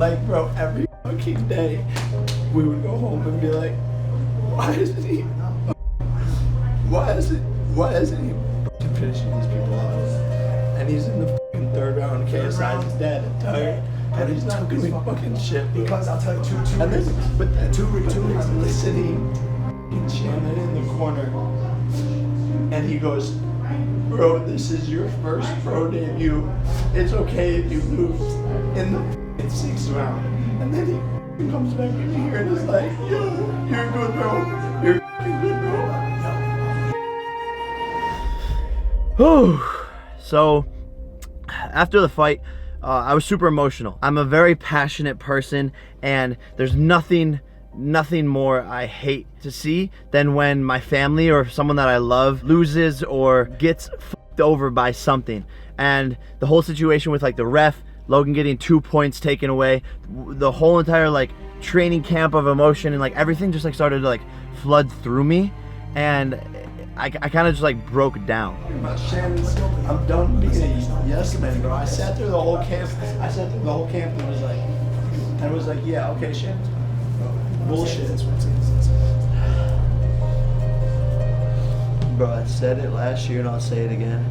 Like, bro, every fucking day, we would go home and be like, why isn't he fucking finishing these people off? And he's in the fucking third round. KSI's his dad and tired. And he's not doing fucking shit. Because I'll tell you two And then, reasons. but then, Two reasons. I'm listening in Shannon in the corner. And he goes, bro, this is your first pro debut. It's okay if you lose in the fucking sixth round. And then he comes back in here and is like, yo, you're good, bro. You're fucking good, bro. So, after the fight, I was super emotional. I'm a very passionate person, and there's nothing more I hate to see than when my family or someone that I love loses or gets fucked over by something. And the whole situation with like the ref, Logan getting 2 points taken away, the whole entire like training camp of emotion and like everything just like started to like flood through me, and I kind of just like broke down. Shannon's, I'm done being a yes man, bro. I sat through the whole camp. And was like, yeah, okay, Shannon. Bullshit. Bro, I said it last year and I'll say it again.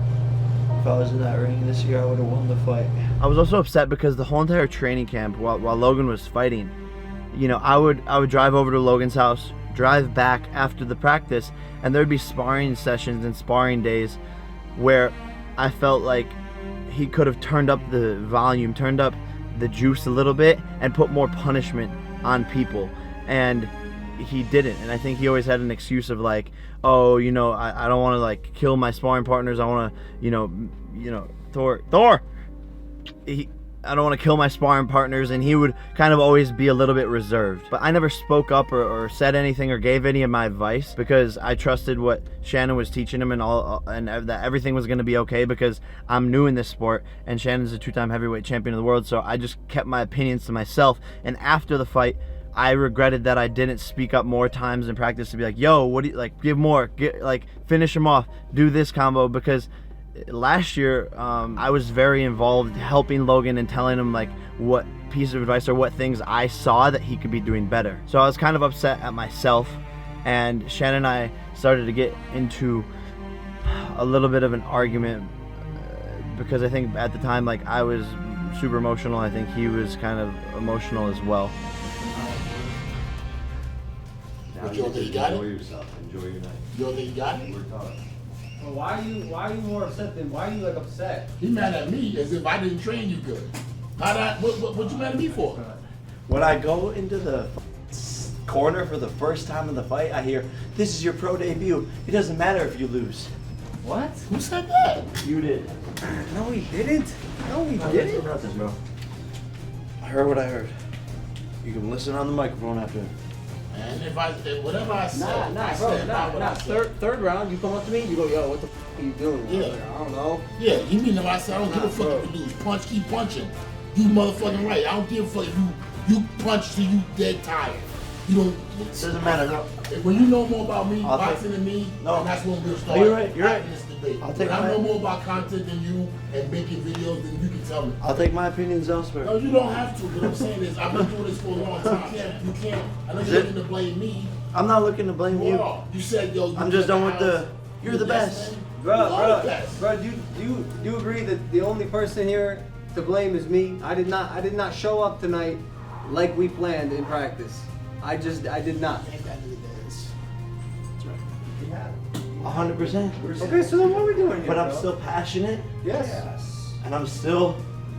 If I was in that ring this year, I would have won the fight. I was also upset because the whole entire training camp, while Logan was fighting, you know, I would drive over to Logan's house, drive back after the practice, and there'd be sparring sessions and sparring days where I felt like he could have turned up the volume, turned up the juice a little bit, and put more punishment on people. And he didn't. And I think he always had an excuse of like, oh, you know, I don't want to like kill my sparring partners. I want to, you know, Thor. I don't want to kill my sparring partners, and he would kind of always be a little bit reserved. But I never spoke up or said anything or gave any of my advice because I trusted what Shannon was teaching him and that everything was going to be okay because I'm new in this sport and Shannon's a 2-time heavyweight champion of the world. So I just kept my opinions to myself. And after the fight, I regretted that I didn't speak up more times in practice to be like, yo, what do you like? Give more, finish him off, do this combo, because last year I was very involved helping Logan and telling him like what piece of advice or what things I saw that he could be doing better. So I was kind of upset at myself, and Shannon and I started to get into a little bit of an argument because I think at the time like I was super emotional. I think he was kind of emotional as well. But you don't think you got Enjoy it? yourself. Enjoy your night. You don't think you got it? We're done. Well, why are you more upset than why are you like upset? He mad at me as if I didn't train you good. What you mad at me for? When I go into the corner for the first time in the fight, I hear, this is your pro debut. It doesn't matter if you lose. What? Who said that? You did. No, he didn't. No, he didn't. Bro. I heard what I heard. You can listen on the microphone after. And if whatever I said, I bro, said not what I said. Third round, you come up to me, you go, yo, what the f are you doing? Yeah. I was like, I don't know. Yeah, you mean if I said I don't give a fuck if you lose. Punch, keep punching. You motherfucking right. I don't give a fuck if you punch till you dead tired. You don't. Doesn't matter. No. When you know more about me, I'll boxing than me, No. that's when we'll start. You're right, you're right. having this debate. I'll take when I my- know more about content than you and making videos, then you can tell me. I'll take my opinions elsewhere. No, you don't have to. What I'm saying is, I've been doing this for a long time. You can't. I know you're looking to blame me. I'm not looking to blame you. You said, yo. I'm just done with the. You're the best. Bro, do you agree that the only person here to blame is me? I did not show up tonight like we planned in practice. I did not. 100%. Okay, so then what are we doing here? But I'm bro? still passionate, Yes. and I'm still,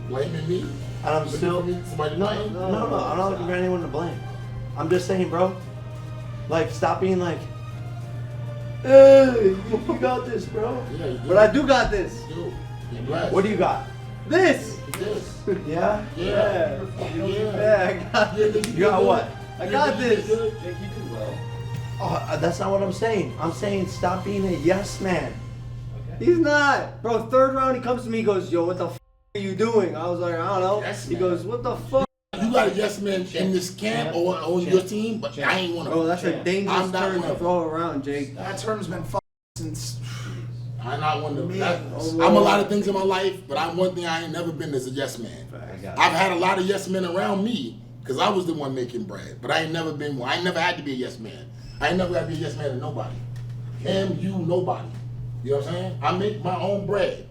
Blaming me? and I'm still. Somebody No, lying? I'm not looking for anyone to blame. I'm just saying, bro. Like, stop being like, hey, you got this, bro. Yeah, you do. But I do got this. You. You're blessed. What do you got? This. This. Yeah? Yeah. Yeah, I got Yeah, this. you You got good. what? I got You this. good. Jake, you do well. Oh, that's not what I'm saying. I'm saying stop being a yes man. He's not. Bro, third round he comes to me, he goes, yo, what the f are you doing? I was like, I don't know. Yes, He man. goes, what the fuck? You got a yes man in this camp or on your team, but I ain't one of Bro, them. that's a dangerous I'm not term one to of throw around, Jake. That term's been fucked since. I'm not one to. I'm a lot of things in my life, but I'm one thing I ain't never been is a yes man. I've had a lot of yes men around me because I was the one making bread, but I ain't never been one. I ain't never had to be a yes man. I ain't never had to be a yes man to nobody. Him, you, nobody. You know what I'm saying? I make my own bread.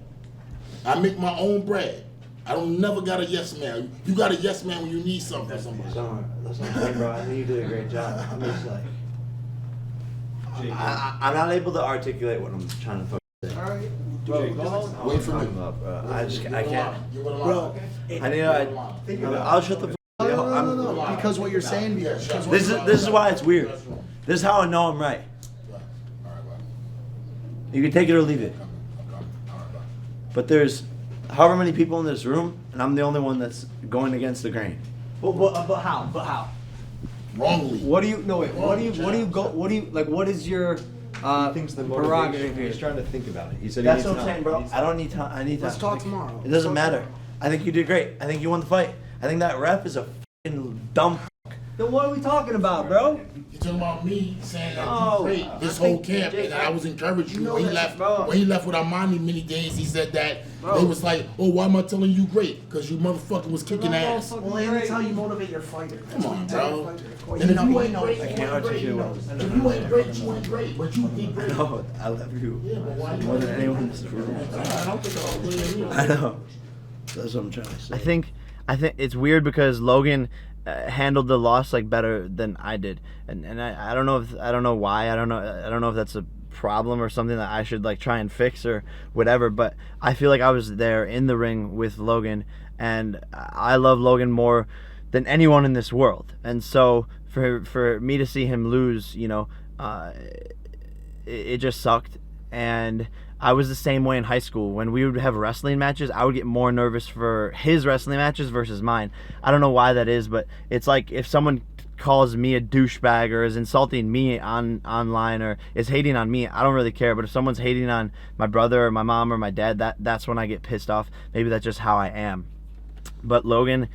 I make my own bread. I don't never got a yes man. You got a yes man when you need something from somebody. That's not right, bro. I think you did a great job. I'm just like, I'm not able to articulate what I'm trying to fucking say. All right. Bro, go home. Wait for me. I can't. Bro, I need. I'll shut the. No. Because what you're saying, because This is why it's weird. This is how I know I'm right. You can take it or leave it. But there's however many people in this room, and I'm the only one that's going against the grain. But how? But how? Wrongly. What do you what is your Thinks the prerogative motivation. here? He's trying to think about it. He said That's he what needs I'm saying, bro. I don't need time. I need time. Let's talk tomorrow. It doesn't matter. I think you did great. I think you won the fight. I think that ref is a fucking dumb. Then what are we talking about, bro? You talking about me saying that No, you great this I whole think- camp, Jake, and I was encouraging you. know When he that, left, bro. when he left with Armani many days, he said that Bro. they was like, "Oh, why am I telling you great? Because you motherfucking was kicking ass." Well, and that's how you motivate your fighter. Come on, bro. And And if you ain't great, I you can't ain't great. articulate what If you ain't great, you ain't great. But you did great. No, I love you Yeah, but why you more than anyone in this room. I don't think I'll really hear I know. That's what I'm trying to say. I think it's weird because Logan handled the loss like better than I did, and I don't know why. I don't know if that's a problem or something that I should like try and fix or whatever. But I feel like I was there in the ring with Logan, and I love Logan more than anyone in this world. And so for me to see him lose, it just sucked. And I was the same way in high school. When we would have wrestling matches, I would get more nervous for his wrestling matches versus mine. I don't know why that is, but it's like if someone calls me a douchebag or is insulting me online or is hating on me, I don't really care. But if someone's hating on my brother or my mom or my dad, that's when I get pissed off. Maybe that's just how I am. But Logan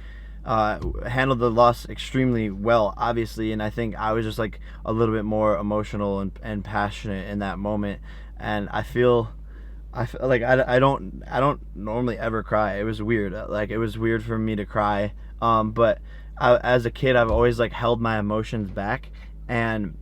handled the loss extremely well, obviously, and I think I was just like a little bit more emotional and passionate in that moment. And I feel like I don't normally ever cry. It was weird. Like it was weird for me to cry. But as a kid, I've always like held my emotions back. And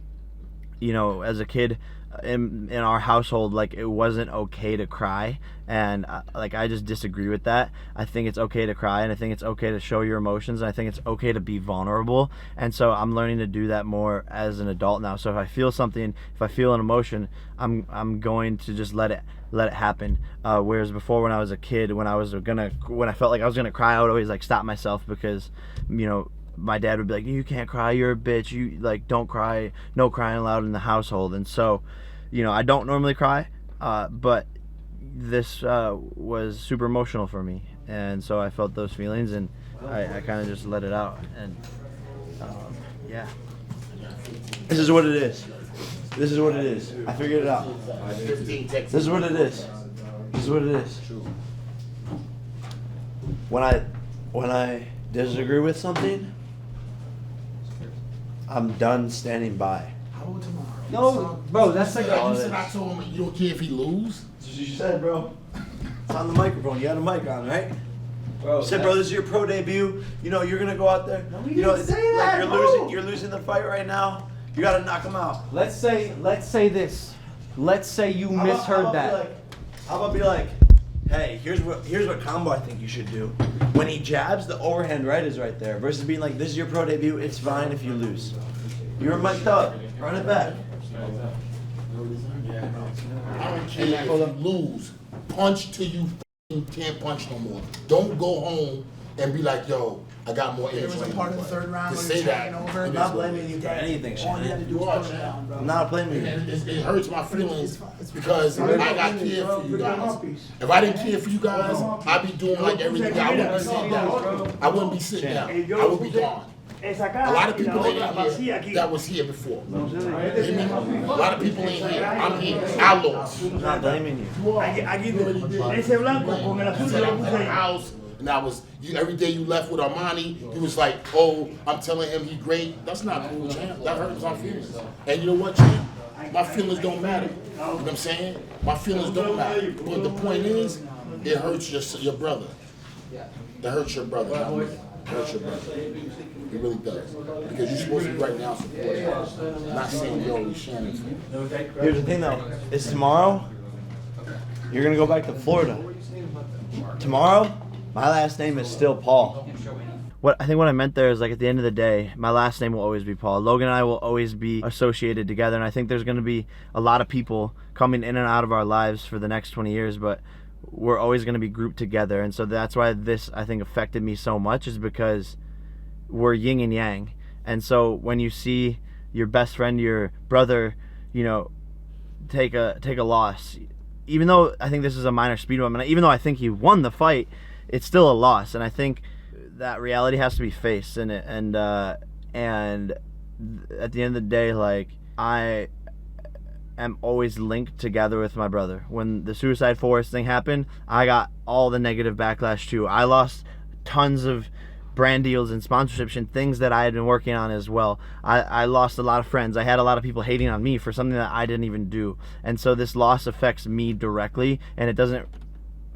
as a kid in our household, like it wasn't okay to cry. And I just disagree with that. I think it's okay to cry, and I think it's okay to show your emotions, and I think it's okay to be vulnerable. And so I'm learning to do that more as an adult now. So if I feel something, if I feel an emotion, I'm going to just let it happen. Whereas before, when I was a kid, when I felt like I was gonna cry, I would always like stop myself because my dad would be like, "You can't cry, you're a bitch, you like don't cry, no crying allowed in the household." And so I don't normally cry, but this was super emotional for me, and so I felt those feelings, and I kind of just let it out. And yeah, this is what it is. This is what it is. I figured it out. This is what it is. This is what it is. When I disagree with something, I'm done standing by. How about tomorrow? No, bro, that's like You said I told him you don't care if he lose. That's what you said, bro. It's on the microphone. You got a mic on, right? bro. Said, bro, this is your pro debut. You're gonna go out there. we didn't say that, you're bro. You're losing the fight right now. You gotta knock him out. Let's say this. Let's say you misheard that. How about be like, hey, here's what combo I think you should do. When he jabs, the overhand right is right there. Versus being like, this is your pro debut. It's fine if you lose. You're mic'd up. Run it back. I don't care if you lose. Punch till you can't punch no more. Don't go home and be like, yo, I got more There energy. was a part of the third round To where say you're that. taking over. it I'm is not what it blaming you for anything, All you had to Shannon. do was You are, put it down, bro. I'm not blaming you. It hurts my feelings because I got care for you guys. If I didn't care for you guys, I'd be doing like everything. I wouldn't be sitting down. I wouldn't be sitting down. I would be gone. A lot of people ain't here that was here before. You know what I mean? A lot of people ain't here. I'm here. I lost. I'm not blaming you. Ese blanco con el I azul said yo I lo was puse at the ahí. house, and I was every day you left with Armani. He was like, "Oh, I'm telling him he great." That's not cool, champ. That hurts my feelings. And you know what, champ? my feelings don't matter. You know what I'm saying? My feelings don't matter. But the point is, it hurts your brother. That hurts your brother. Not me. It hurts your brother. It really does. Because you're supposed to be right now supporting him. Not saying, yo, he's Shannon's. Here's the thing though, is tomorrow, you're gonna go back to Florida. Tomorrow, my last name is still Paul. What I meant there is, like, at the end of the day, my last name will always be Paul. Logan and I will always be associated together, and I think there's going to be a lot of people coming in and out of our lives for the next 20 years, but we're always going to be grouped together. And so that's why this, I think, affected me so much, is because we're yin and yang. And so when you see your best friend, your brother, you know, take a loss, even though I think this is a minor speed bump, and even though I think he won the fight, it's still a loss. And I think that reality has to be faced in it, and at the end of the day, like, I am always linked together with my brother. When the Suicide Forest thing happened, I got all the negative backlash too. I lost tons of brand deals and sponsorships and things that I had been working on as well. I lost a lot of friends. I had a lot of people hating on me for something that I didn't even do. And so this loss affects me directly, and it doesn't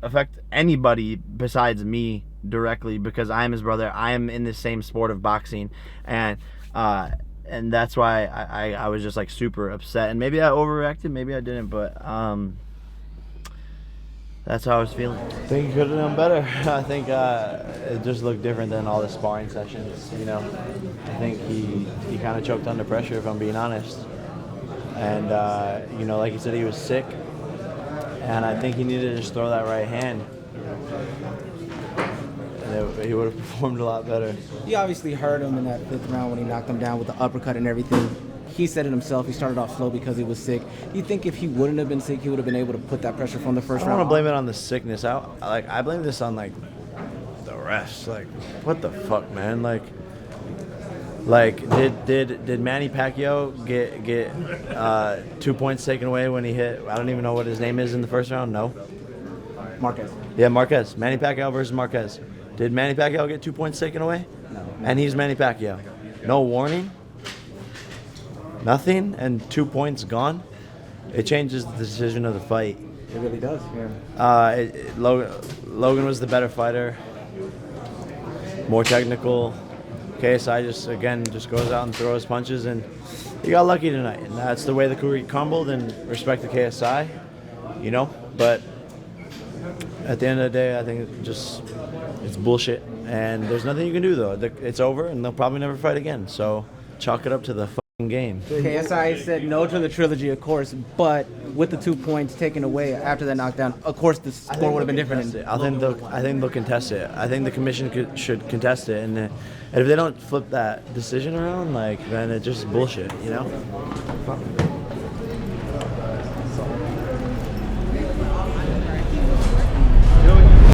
affect anybody besides me directly, because I am his brother. I am in the same sport of boxing, and that's why I was just, like, super upset. And maybe I overreacted, maybe I didn't, but that's how I was feeling. I think he could have done better. I think it just looked different than all the sparring sessions, you know. I think he kind of choked under pressure, if I'm being honest. And you know, like he said, he was sick, and I think he needed to just throw that right hand, and he would have performed a lot better. He obviously hurt him in that 5th round when he knocked him down with the uppercut and everything. He said it himself. He started off slow because he was sick. You think if he wouldn't have been sick, he would have been able to put that pressure from the first I round? don't want to blame it on the sickness. I blame this on, like, the refs. Like, what the fuck, man? Like did Manny Pacquiao get 2 points taken away when he hit, I don't even know what his name is, in the first round? No. Marquez. Yeah, Marquez. Manny Pacquiao versus Marquez. Did Manny Pacquiao get 2 points taken away? No. And he's Manny Pacquiao. No warning? Nothing? And 2 points gone? It changes the decision of the fight. It really does, yeah. Logan was the better fighter, more technical. KSI just goes out and throws punches, and he got lucky tonight. And that's the way the Kuri crumbled, and respect to KSI, you know. But at the end of the day, I think it's bullshit, and there's nothing you can do, though. It's over, and they'll probably never fight again. So chalk it up to the fucking game. KSI said no to the trilogy, of course, but with the 2 points taken away after that knockdown, of course the score would have been different. I think they'll contest it. I think the commission should contest it, and if they don't flip that decision around, like, then it's just bullshit, you know.